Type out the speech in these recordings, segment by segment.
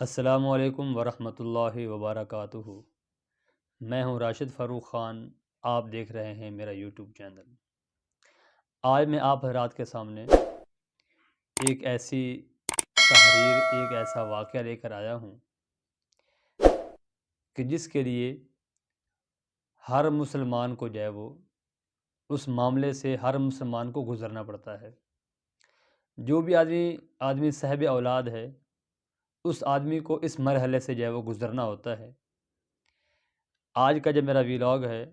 السلام علیکم ورحمۃ اللہ وبرکاتہ۔ میں ہوں راشد فاروق خان، آپ دیکھ رہے ہیں میرا یوٹیوب چینل۔ آج میں آپ حضرات کے سامنے ایک ایسی تحریر، ایک ایسا واقعہ لے کر آیا ہوں کہ جس کے لیے ہر مسلمان کو جو ہے وہ اس معاملے سے ہر مسلمان کو گزرنا پڑتا ہے۔ جو بھی آدمی صاحب اولاد ہے، اس آدمی کو اس مرحلے سے جو ہے وہ گزرنا ہوتا ہے۔ آج کا جو میرا ویلاگ ہے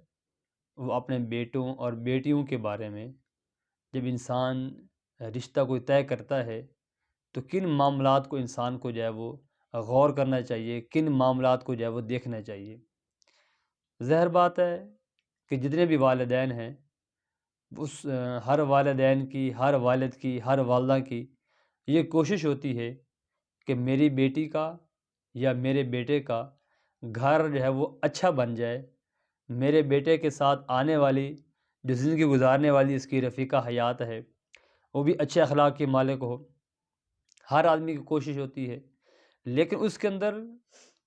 وہ اپنے بیٹوں اور بیٹیوں کے بارے میں، جب انسان رشتہ کوئی طے کرتا ہے تو کن معاملات کو انسان کو جو ہے وہ غور کرنا چاہیے، کن معاملات کو جو ہے وہ دیکھنا چاہیے۔ ظاہر بات ہے کہ جتنے بھی والدین ہیں، اس ہر والدین کی، ہر والد کی، ہر والدہ کی یہ کوشش ہوتی ہے کہ میری بیٹی کا یا میرے بیٹے کا گھر جو ہے وہ اچھا بن جائے، میرے بیٹے کے ساتھ آنے والی جو زندگی گزارنے والی اس کی رفیقہ حیات ہے وہ بھی اچھے اخلاق کی مالک ہو۔ ہر آدمی کی کوشش ہوتی ہے، لیکن اس کے اندر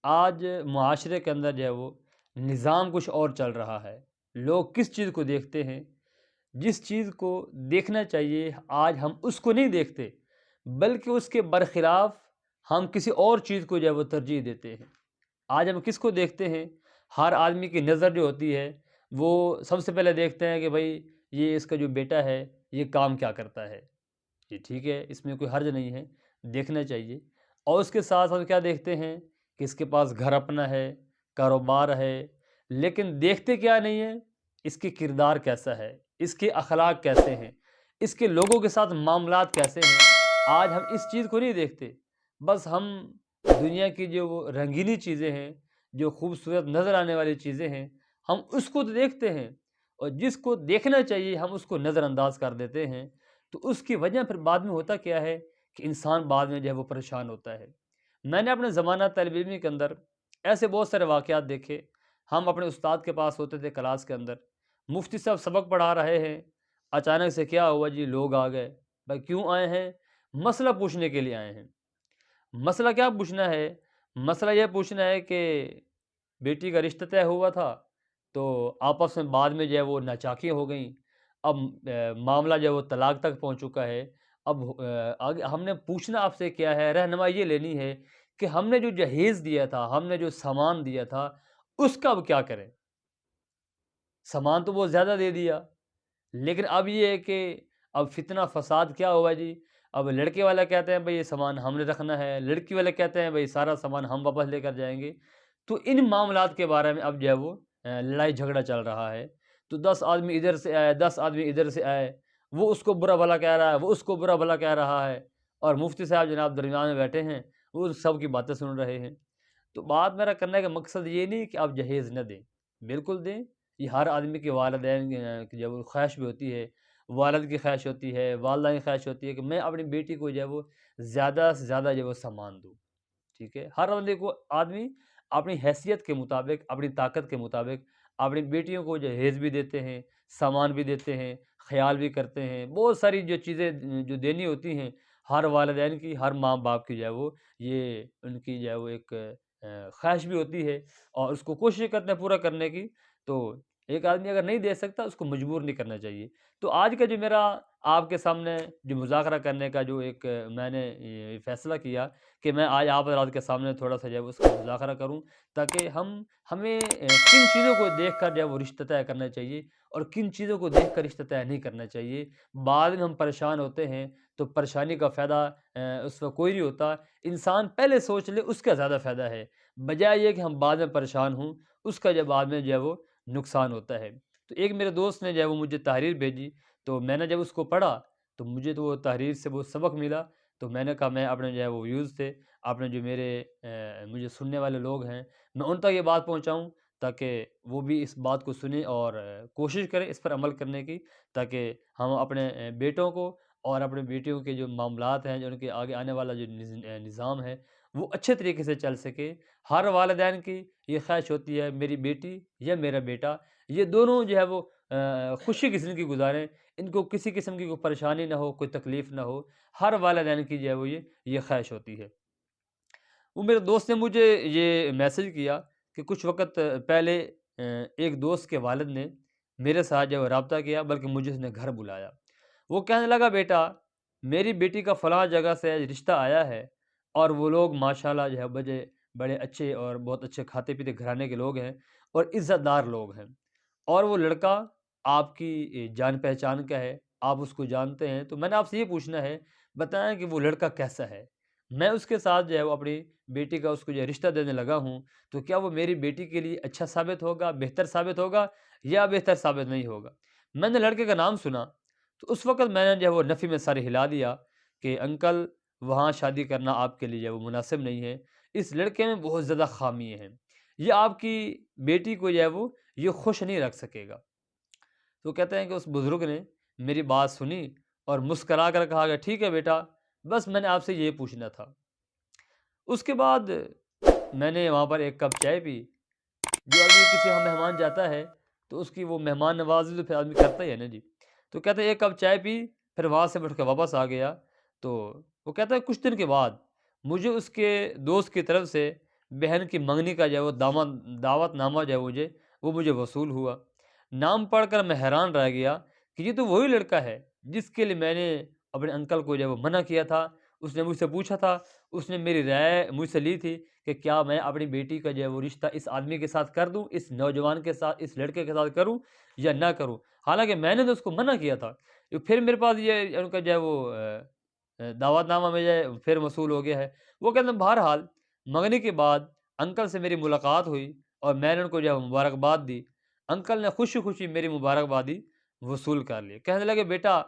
آج معاشرے کے اندر جو ہے وہ نظام کچھ اور چل رہا ہے۔ لوگ کس چیز کو دیکھتے ہیں، جس چیز کو دیکھنا چاہیے آج ہم اس کو نہیں دیکھتے، بلکہ اس کے برخلاف ہم کسی اور چیز کو جو ہے وہ ترجیح دیتے ہیں۔ آج ہم کس کو دیکھتے ہیں؟ ہر آدمی کی نظر جو ہوتی ہے وہ سب سے پہلے دیکھتے ہیں کہ بھائی یہ اس کا جو بیٹا ہے یہ کام کیا کرتا ہے۔ یہ ٹھیک ہے، اس میں کوئی حرج نہیں ہے، دیکھنا چاہیے۔ اور اس کے ساتھ ہم کیا دیکھتے ہیں کہ اس کے پاس گھر اپنا ہے، کاروبار ہے، لیکن دیکھتے کیا نہیں ہے، اس کی کردار کیسا ہے، اس کے اخلاق کیسے ہیں، اس کے لوگوں کے ساتھ معاملات کیسے ہیں۔ آج ہم اس چیز کو نہیں دیکھتے، بس ہم دنیا کی جو وہ رنگینی چیزیں ہیں، جو خوبصورت نظر آنے والی چیزیں ہیں، ہم اس کو تو دیکھتے ہیں، اور جس کو دیکھنا چاہیے ہم اس کو نظر انداز کر دیتے ہیں۔ تو اس کی وجہ پھر بعد میں ہوتا کیا ہے کہ انسان بعد میں جو ہے وہ پریشان ہوتا ہے۔ میں نے اپنے زمانہ طالب علمی کے اندر ایسے بہت سارے واقعات دیکھے۔ ہم اپنے استاد کے پاس ہوتے تھے کلاس کے اندر، مفتی صاحب سبق پڑھا رہے ہیں، اچانک سے کیا ہوا جی، لوگ آ گئے۔ بھائی کیوں آئے ہیں؟ مسئلہ پوچھنے کے لیے آئے ہیں۔ مسئلہ کیا پوچھنا ہے؟ مسئلہ یہ پوچھنا ہے کہ بیٹی کا رشتہ طے ہوا تھا، تو آپس میں بعد میں جو ہے وہ ناچاکیاں ہو گئیں۔ اب معاملہ جو ہے وہ طلاق تک پہنچ چکا ہے۔ اب آگے ہم نے پوچھنا آپ سے کیا ہے، رہنمائی یہ لینی ہے کہ ہم نے جو جہیز دیا تھا، ہم نے جو سامان دیا تھا، اس کا اب کیا کریں؟ سامان تو بہت زیادہ دے دیا، لیکن اب یہ ہے کہ اب فتنہ فساد کیا ہوا جی؟ اب لڑکے والا کہتے ہیں بھئی یہ سامان ہم نے رکھنا ہے، لڑکی والے کہتے ہیں بھئی سارا سامان ہم واپس لے کر جائیں گے۔ تو ان معاملات کے بارے میں اب جو ہے وہ لڑائی جھگڑا چل رہا ہے۔ تو 10 آدمی ادھر سے آئے، 10 آدمی ادھر سے آئے، وہ اس کو برا بھلا کہہ رہا ہے، وہ اس کو برا بھلا کہہ رہا ہے، اور مفتی صاحب جناب درمیان میں بیٹھے ہیں، وہ سب کی باتیں سن رہے ہیں۔ تو بات میرا کرنے کا مقصد یہ نہیں کہ آپ جہیز نہ دیں، بالکل دیں۔ یہ ہر آدمی کے والدین کی جب خواہش بھی ہوتی ہے، والد کی خواہش ہوتی ہے، والدہ کی خواہش ہوتی ہے کہ میں اپنی بیٹی کو جو ہے وہ زیادہ سے زیادہ جو ہے وہ سامان دوں۔ ٹھیک ہے، ہر بندے کو آدمی اپنی حیثیت کے مطابق، اپنی طاقت کے مطابق اپنی بیٹیوں کو جہیز بھی دیتے ہیں، سامان بھی دیتے ہیں، خیال بھی کرتے ہیں، بہت ساری جو چیزیں جو دینی ہوتی ہیں ہر والدین کی، ہر ماں باپ کی جو ہے وہ یہ ان کی جو ہے وہ ایک خواہش بھی ہوتی ہے، اور اس کو کوشش کرتے ہیں پورا کرنے کی۔ تو ایک آدمی اگر نہیں دے سکتا اس کو مجبور نہیں کرنا چاہیے۔ تو آج کا جو میرا آپ کے سامنے جو مذاکرہ کرنے کا جو ایک میں نے یہ فیصلہ کیا کہ میں آج آپ حضرات کے سامنے تھوڑا سا جو ہے اس کا مذاکرہ کروں، تاکہ ہمیں کن چیزوں کو دیکھ کر جو ہے وہ رشتہ طے کرنا چاہیے، اور کن چیزوں کو دیکھ کر رشتہ طے نہیں کرنا چاہیے۔ بعد میں ہم پریشان ہوتے ہیں تو پریشانی کا فائدہ اس وقت کوئی نہیں ہوتا۔ انسان پہلے سوچ لے، اس کا زیادہ فائدہ ہے، بجائے یہ کہ ہم بعد میں پریشان ہوں، اس کا جب بعد میں جو ہے وہ نقصان ہوتا ہے۔ تو ایک میرے دوست نے جو ہے وہ مجھے تحریر بھیجی، تو میں نے جب اس کو پڑھا تو مجھے تو وہ تحریر سے وہ سبق ملا۔ تو میں نے کہا میں اپنے جو ہے وہ ویوز تھے، اپنے جو میرے مجھے سننے والے لوگ ہیں، میں ان تک یہ بات پہنچاؤں تاکہ وہ بھی اس بات کو سنیں اور کوشش کریں اس پر عمل کرنے کی، تاکہ ہم اپنے بیٹوں کو اور اپنے بیٹیوں کے جو معاملات ہیں، جو ان کے آگے آنے والا جو نظام ہے وہ اچھے طریقے سے چل سکے۔ ہر والدین کی یہ خواہش ہوتی ہے میری بیٹی یا میرا بیٹا یہ دونوں جو ہے وہ خوشی کی زندگی گزاریں، ان کو کسی قسم کی کوئی پریشانی نہ ہو، کوئی تکلیف نہ ہو۔ ہر والدین کی جو ہے وہ یہ خواہش ہوتی ہے۔ وہ میرے دوست نے مجھے یہ میسج کیا کہ کچھ وقت پہلے ایک دوست کے والد نے میرے ساتھ جو رابطہ کیا، بلکہ مجھے اس نے گھر بلایا۔ وہ کہنے لگا بیٹا میری بیٹی کا فلاں جگہ سے رشتہ آیا ہے، اور وہ لوگ ماشاءاللہ جو ہے بڑے اچھے اور بہت اچھے کھاتے پیتے گھرانے کے لوگ ہیں اور عزت دار لوگ ہیں، اور وہ لڑکا آپ کی جان پہچان کا ہے، آپ اس کو جانتے ہیں، تو میں نے آپ سے یہ پوچھنا ہے بتائیں کہ وہ لڑکا کیسا ہے؟ میں اس کے ساتھ جو ہے وہ اپنی بیٹی کا اس کو جو ہے رشتہ دینے لگا ہوں، تو کیا وہ میری بیٹی کے لیے اچھا ثابت ہوگا، بہتر ثابت ہوگا یا بہتر ثابت نہیں ہوگا؟ میں نے لڑکے کا نام سنا تو اس وقت میں نے جو ہے وہ نفی میں سر ہلا دیا کہ انکل وہاں شادی کرنا آپ کے لیے جو ہے وہ مناسب نہیں ہے، اس لڑکے میں بہت زیادہ خامیاں ہیں، یہ آپ کی بیٹی کو جو ہے وہ یہ خوش نہیں رکھ سکے گا۔ تو کہتے ہیں کہ اس بزرگ نے میری بات سنی اور مسکرا کر کہا کہ ٹھیک ہے بیٹا، بس میں نے آپ سے یہ پوچھنا تھا۔ اس کے بعد میں نے وہاں پر ایک کپ چائے پی۔ جو آدمی کسی یہاں مہمان جاتا ہے تو اس کی وہ مہمان نوازی تو پھر آدمی کرتا ہی ہے نا جی۔ تو کہتے ہیں ایک کپ چائے پی، پھر وہاں سے اٹھ کے واپس آ گیا۔ تو وہ کہتا ہے کچھ دن کے بعد مجھے اس کے دوست کی طرف سے بہن کی منگنی کا جو ہے وہ دعوت نامہ جو ہے وہ مجھے وصول ہوا۔ نام پڑھ کر میں حیران رہ گیا کہ یہ تو وہی لڑکا ہے جس کے لیے میں نے اپنے انکل کو جو ہے وہ منع کیا تھا۔ اس نے مجھ سے پوچھا تھا، اس نے میری رائے مجھ سے لی تھی کہ کیا میں اپنی بیٹی کا جو ہے وہ رشتہ اس آدمی کے ساتھ کر دوں، اس نوجوان کے ساتھ، اس لڑکے کے ساتھ کروں یا نہ کروں، حالانکہ میں نے تو اس کو منع کیا تھا۔ پھر میرے پاس یہ ان کا جو ہے وہ دعوت نامہ میں جو ہے پھر وصول ہو گیا ہے۔ وہ کہتے ہیں بہرحال منگنی کے بعد انکل سے میری ملاقات ہوئی اور میں نے ان کو جو ہے مبارکباد دی۔ انکل نے خوشی خوشی میری مبارکبادی وصول کر لی، کہنے لگے بیٹا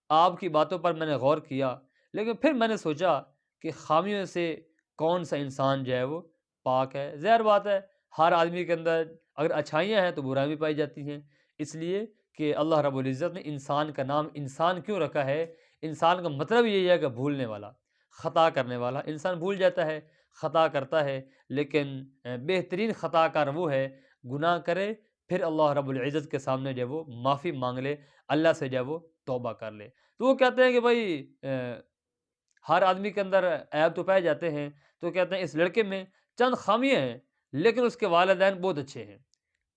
آپ کی باتوں پر میں نے غور کیا، لیکن پھر میں نے سوچا کہ خامیوں سے کون سا انسان جو ہے وہ پاک ہے؟ ظاہر بات ہے ہر آدمی کے اندر اگر اچھائیاں ہیں تو برائیاں بھی پائی جاتی ہیں، اس لیے کہ اللہ رب العزت نے انسان کا نام انسان کیوں رکھا ہے؟ انسان کا مطلب یہی ہے کہ بھولنے والا، خطا کرنے والا۔ انسان بھول جاتا ہے، خطا کرتا ہے، لیکن بہترین خطا کار وہ ہے گناہ کرے پھر اللہ رب العزت کے سامنے جو ہے وہ معافی مانگ لے، اللہ سے جو ہے وہ توبہ کر لے۔ تو وہ کہتے ہیں کہ بھائی ہر آدمی کے اندر عیب تو پائے جاتے ہیں، تو کہتے ہیں اس لڑکے میں چند خامیاں ہیں لیکن اس کے والدین بہت اچھے ہیں،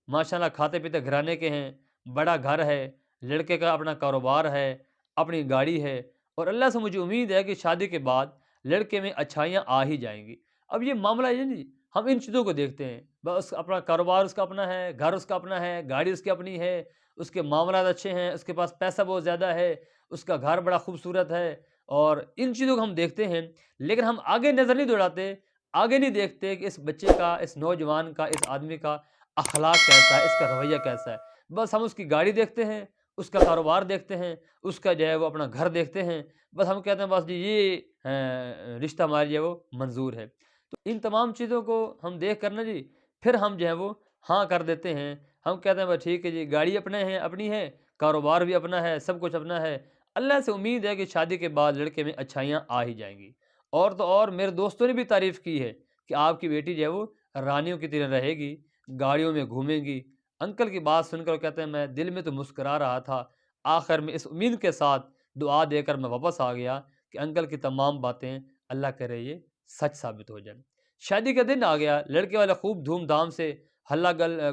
ماشاءاللہ کھاتے پیتے گھرانے کے ہیں، بڑا گھر ہے، لڑکے کا اپنا کاروبار ہے، اپنی گاڑی ہے، اور اللہ سے مجھے امید ہے کہ شادی کے بعد لڑکے میں اچھائیاں آ ہی جائیں گی۔ اب یہ معاملہ یہ نہیں، ہم ان چیزوں کو دیکھتے ہیں، بس اپنا کاروبار اس کا اپنا ہے، گھر اس کا اپنا ہے، گاڑی اس کی اپنی ہے، اس کے معاملات اچھے ہیں، اس کے پاس پیسہ بہت زیادہ ہے، اس کا گھر بڑا خوبصورت ہے، اور ان چیزوں کو ہم دیکھتے ہیں، لیکن ہم آگے نظر نہیں دوڑاتے، آگے نہیں دیکھتے کہ اس بچے کا، اس نوجوان کا، اس آدمی کا اخلاق کیسا ہے، اس کا رویہ کیسا ہے۔ بس ہم اس کی گاڑی دیکھتے ہیں، اس کا کاروبار دیکھتے ہیں، اس کا جو ہے وہ اپنا گھر دیکھتے ہیں، بس ہم کہتے ہیں بس جی یہ رشتہ ہمارے جو ہے وہ منظور ہے۔ تو ان تمام چیزوں کو ہم دیکھ کر نا جی پھر ہم جو ہے وہ ہاں کر دیتے ہیں، ہم کہتے ہیں بس ٹھیک ہے جی گاڑی اپنی ہے، کاروبار بھی اپنا ہے، سب کچھ اپنا ہے، اللہ سے امید ہے کہ شادی کے بعد لڑکے میں اچھائیاں آ ہی جائیں گی۔ اور تو اور میرے دوستوں نے بھی تعریف کی ہے کہ آپ کی بیٹی جو ہے وہ رانیوں کی طرح رہے گی، گاڑیوں میں گھومے گی۔ انکل کی بات سن کر کہتے ہیں میں دل میں تو مسکرا رہا تھا، آخر میں اس امید کے ساتھ دعا دے کر میں واپس آ گیا کہ انکل کی تمام باتیں اللہ کرے یہ سچ ثابت ہو جائیں۔ شادی کا دن آ گیا، لڑکے والے خوب دھوم دھام سے ہلہ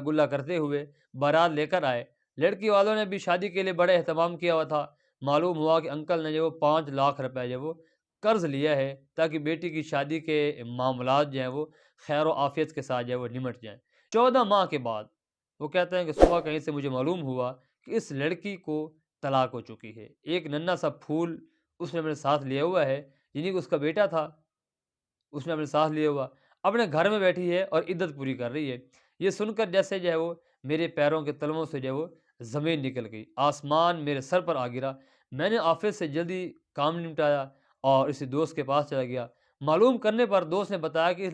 گلا کرتے ہوئے بارات لے کر آئے۔ لڑکی والوں نے بھی شادی کے لیے بڑے اہتمام کیا ہوا تھا۔ معلوم ہوا کہ انکل نے جو وہ 5 لاکھ روپے جو وہ قرض لیا ہے تاکہ بیٹی کی شادی کے معاملات جو ہیں وہ خیر و عافیت کے ساتھ جو ہے وہ نمٹ جائیں۔ 14 ماہ کے بعد وہ کہتے ہیں کہ صبح کہیں سے مجھے معلوم ہوا کہ اس لڑکی کو طلاق ہو چکی ہے۔ ایک ننھا سا پھول اس نے اپنے ساتھ لیا ہوا ہے، یعنی کہ اس کا بیٹا تھا، اس نے اپنے ساتھ لیا ہوا اپنے گھر میں بیٹھی ہے اور عدت پوری کر رہی ہے۔ یہ سن کر جیسے جو ہے وہ میرے پیروں کے تلووں سے جو ہے وہ زمین نکل گئی، آسمان میرے سر پر آ گرا۔ میں نے آفس سے جلدی کام نمٹایا اور اسی دوست کے پاس چلا گیا۔ معلوم کرنے پر دوست نے بتایا کہ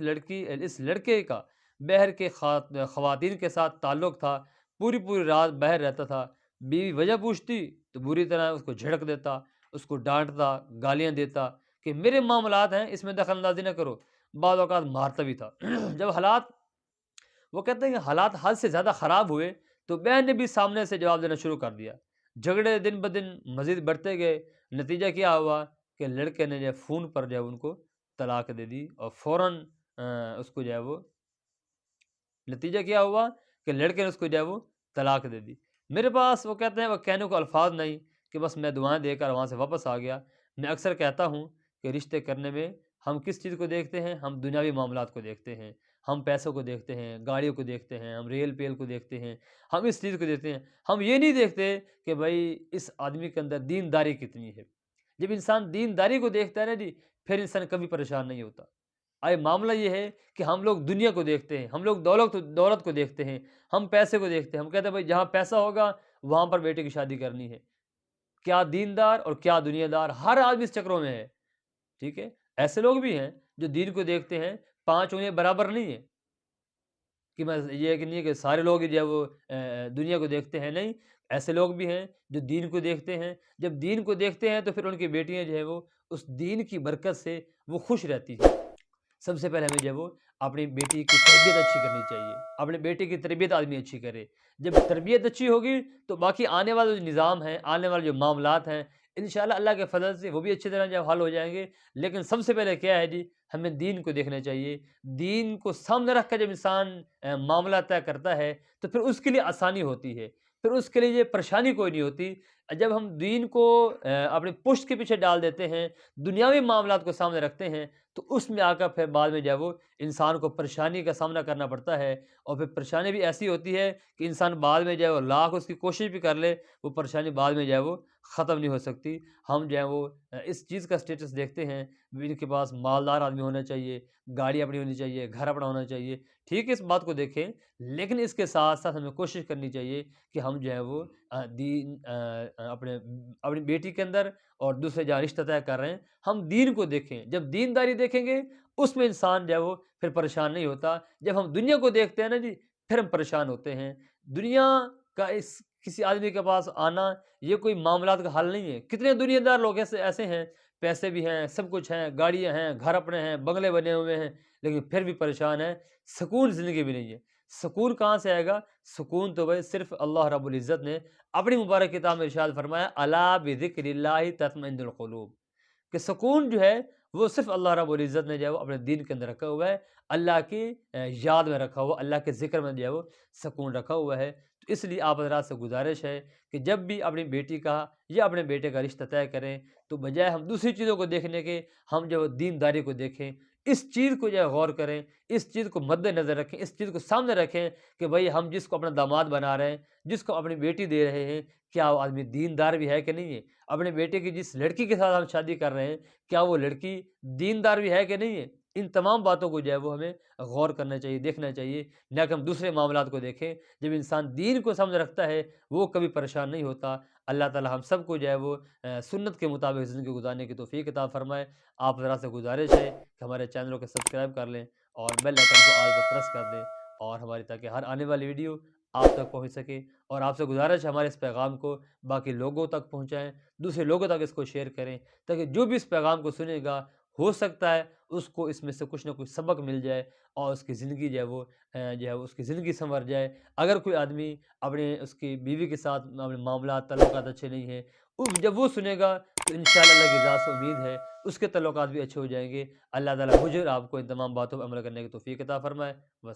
اس لڑکے کا بہر کے خواتین کے ساتھ تعلق تھا، پوری پوری رات باہر رہتا تھا۔ بیوی وجہ پوچھتی تو بری طرح اس کو جھڑک دیتا، اس کو ڈانٹتا، گالیاں دیتا کہ میرے معاملات ہیں اس میں دخل اندازی نہ کرو، بعض اوقات مارتا بھی تھا۔ جب وہ کہتے ہیں کہ حالات حد سے زیادہ خراب ہوئے تو بہن نے بھی سامنے سے جواب دینا شروع کر دیا۔ جھگڑے دن بدن مزید بڑھتے گئے، نتیجہ کیا ہوا کہ لڑکے نے جو فون پر جو ان کو طلاق دے دی اور فوراً اس کو جو ہے وہ نتیجہ کیا ہوا کہ لڑکے نے اس کو جو ہے وہ طلاق دے دی۔ میرے پاس وہ کہتے ہیں وہ کہنے کو الفاظ نہیں کہ بس میں دعائیں دے کر وہاں سے واپس آ گیا۔ میں اکثر کہتا ہوں کہ رشتے کرنے میں ہم کس چیز کو دیکھتے ہیں؟ ہم دنیاوی معاملات کو دیکھتے ہیں، ہم پیسوں کو دیکھتے ہیں، گاڑیوں کو دیکھتے ہیں، ہم ریل پیل کو دیکھتے ہیں، ہم اس چیز کو دیکھتے ہیں۔ ہم یہ نہیں دیکھتے کہ بھائی اس آدمی کے اندر دینداری کتنی ہے۔ جب انسان دینداری کو دیکھتا ہے نا جی، پھر انسان کبھی پریشان نہیں ہوتا۔ معاملہ یہ ہے کہ ہم لوگ دنیا کو دیکھتے ہیں، ہم لوگ دولت کو دیکھتے ہیں، ہم پیسے کو دیکھتے ہیں، ہم کہتے ہیں بھائی جہاں پیسہ ہوگا وہاں پر بیٹے کی شادی کرنی ہے۔ کیا دیندار اور کیا دنیا دار، ہر آدمی اس چکروں میں ہے، ٹھیک ہے۔ ایسے لوگ بھی ہیں جو دین کو دیکھتے ہیں، 5 انگلیاں برابر نہیں ہے کہ میں یہ کہ نہیں کہ سارے لوگ جو ہے وہ دنیا کو دیکھتے ہیں، نہیں، ایسے لوگ بھی ہیں جو دین کو دیکھتے ہیں۔ جب دین کو دیکھتے ہیں تو پھر ان کی بیٹیاں جو ہے وہ اس دین کی برکت سے وہ خوش رہتی ہیں۔ سب سے پہلے ہمیں جو ہے وہ اپنی بیٹی کی تربیت اچھی کرنی چاہیے، اپنے بیٹے کی تربیت آدمی اچھی کرے۔ جب تربیت اچھی ہوگی تو باقی آنے والا جو نظام ہے، آنے والے جو معاملات ہیں، انشاءاللہ اللہ کے فضل سے وہ بھی اچھی طرح جو حل ہو جائیں گے۔ لیکن سب سے پہلے کیا ہے جی، ہمیں دین کو دیکھنا چاہیے۔ دین کو سامنے رکھ کر جب انسان معاملہ طے کرتا ہے تو پھر اس کے لیے آسانی ہوتی ہے، پھر اس کے لیے یہ پریشانی کوئی نہیں ہوتی۔ جب ہم دین کو اپنی پشت کے پیچھے ڈال دیتے ہیں، دنیاوی معاملات کو سامنے رکھتے ہیں، تو اس میں آ کر پھر بعد میں جو ہے وہ انسان کو پریشانی کا سامنا کرنا پڑتا ہے، اور پھر پریشانی بھی ایسی ہوتی ہے کہ انسان بعد میں جو ہے وہ لاکھ اس کی کوشش بھی کر لے، وہ پریشانی بعد میں جو ہے وہ ختم نہیں ہو سکتی۔ ہم جو ہے وہ اس چیز کا سٹیٹس دیکھتے ہیں، ان کے پاس مالدار آدمی ہونا چاہیے، گاڑی اپنی ہونی چاہیے، گھر اپنا ہونا چاہیے، ٹھیک ہے، اس بات کو دیکھیں، لیکن اس کے ساتھ ساتھ ہمیں کوشش کرنی چاہیے کہ ہم جو ہے وہ دین اپنی بیٹی کے اندر اور دوسرے جہاں رشتہ طے کر رہے ہیں، ہم دین کو دیکھیں۔ جب دینداری دیکھیں گے اس میں انسان جو ہے وہ پھر پریشان نہیں ہوتا۔ جب ہم دنیا کو دیکھتے ہیں نا جی، پھر ہم پریشان ہوتے ہیں۔ دنیا کا کسی آدمی کے پاس آنا یہ کوئی معاملات کا حل نہیں ہے۔ کتنے دنیا دار لوگ ایسے ہیں، پیسے بھی ہیں، سب کچھ ہیں، گاڑیاں ہیں، گھر اپنے ہیں، بنگلے بنے ہوئے ہیں، لیکن پھر بھی پریشان ہیں، سکون زندگی بھی نہیں ہے۔ سکون کہاں سے آئے گا؟ سکون تو بھائی صرف اللہ رب العزت نے اپنی مبارک کتاب میں ارشاد فرمایا، الا بذکر اللہ تطمئن القلوب، کہ سکون جو ہے وہ صرف اللہ رب العزت نے جو ہے وہ اپنے دین کے اندر رکھا ہوا ہے، اللہ کی یاد میں رکھا ہوا، اللہ کے ذکر میں جو ہے وہ سکون رکھا ہوا ہے۔ تو اس لیے آپ حضرات سے گزارش ہے کہ جب بھی اپنی بیٹی کا یا اپنے بیٹے کا رشتہ طے کریں تو بجائے ہم دوسری چیزوں کو دیکھنے کے، ہم جو دینداری کو دیکھیں، اس چیز کو جو ہے غور کریں، اس چیز کو مد نظر رکھیں، اس چیز کو سامنے رکھیں کہ بھئی ہم جس کو اپنا داماد بنا رہے ہیں، جس کو اپنی بیٹی دے رہے ہیں، کیا وہ آدمی دیندار بھی ہے کہ نہیں ہے؟ اپنے بیٹے کی جس لڑکی کے ساتھ ہم شادی کر رہے ہیں، کیا وہ لڑکی دیندار بھی ہے کہ نہیں ہے؟ ان تمام باتوں کو جو ہے وہ ہمیں غور کرنا چاہیے، دیکھنا چاہیے، نہ کہ ہم دوسرے معاملات کو دیکھیں۔ جب انسان دین کو سمجھ رکھتا ہے وہ کبھی پریشان نہیں ہوتا۔ اللہ تعالی ہم سب کو جو ہے وہ سنت کے مطابق زندگی گزارنے کی توفیق عطا فرمائے۔ آپ ذرا سے گزارش ہے کہ ہمارے چینلوں کو سبسکرائب کر لیں اور بیل آئکن کو آل پر پریس کر دیں، اور ہماری تاکہ ہر آنے والی ویڈیو آپ تک پہنچ سکے۔ اور آپ سے گزارش ہے ہمارے اس پیغام کو باقی لوگوں تک پہنچائیں، دوسرے لوگوں تک اس کو شیئر کریں، تاکہ جو بھی اس پیغام کو سنے گا ہو سکتا ہے اس کو اس میں سے کچھ نہ کچھ سبق مل جائے اور اس کی زندگی جو ہے وہ اس کی زندگی سنور جائے۔ اگر کوئی آدمی اس کی بیوی کے ساتھ معاملات تعلقات اچھے نہیں ہیں، جب وہ سنے گا تو انشاءاللہ اللہ کی ذات سے امید ہے اس کے تعلقات بھی اچھے ہو جائیں گے۔ اللہ تعالیٰ مجھے اور آپ کو ان تمام باتوں پر عمل کرنے کی توفیق عطا فرمائے۔ بس